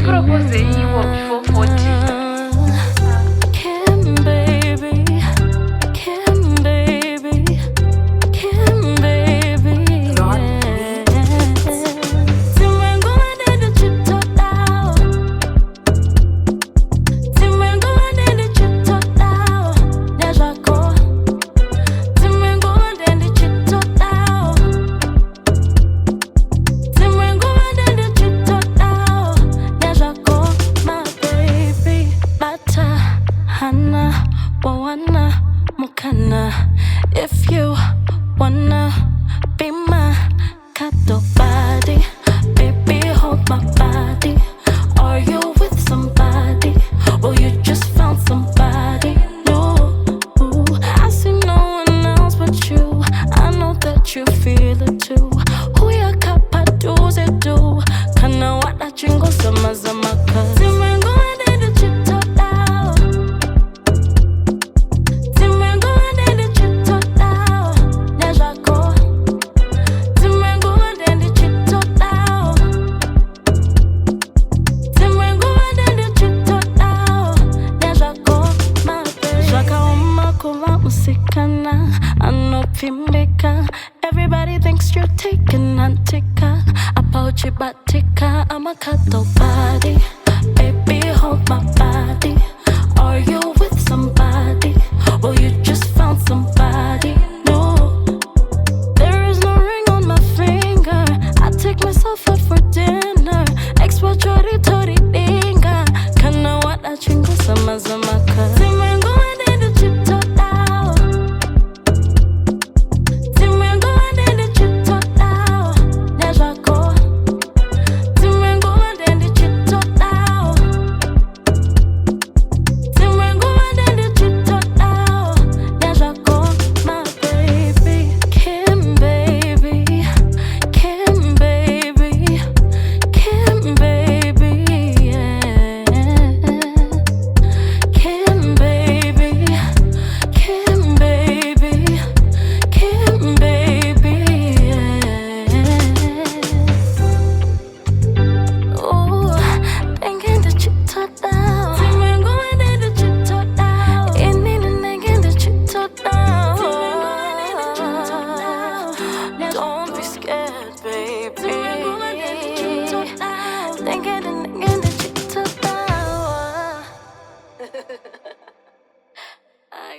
Propose you before 40. If you wanna be my cuddle body, baby, hold my body. Are you with somebody? Or you just found somebody new? I see no one else but you. I know that you feel it too. Who ya kapa do ze do? Kana wada chingo sama zama kazi. Everybody thinks you're taking antica. Apauchi batika, I'm a cuddle body. Baby, hold my body. Are you with somebody? Or you just found somebody new? There is no ring on my finger. I take myself out for dinner. Expo chori tori dinga. Kana wada chingo sama zamaka.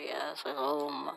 Yes, home.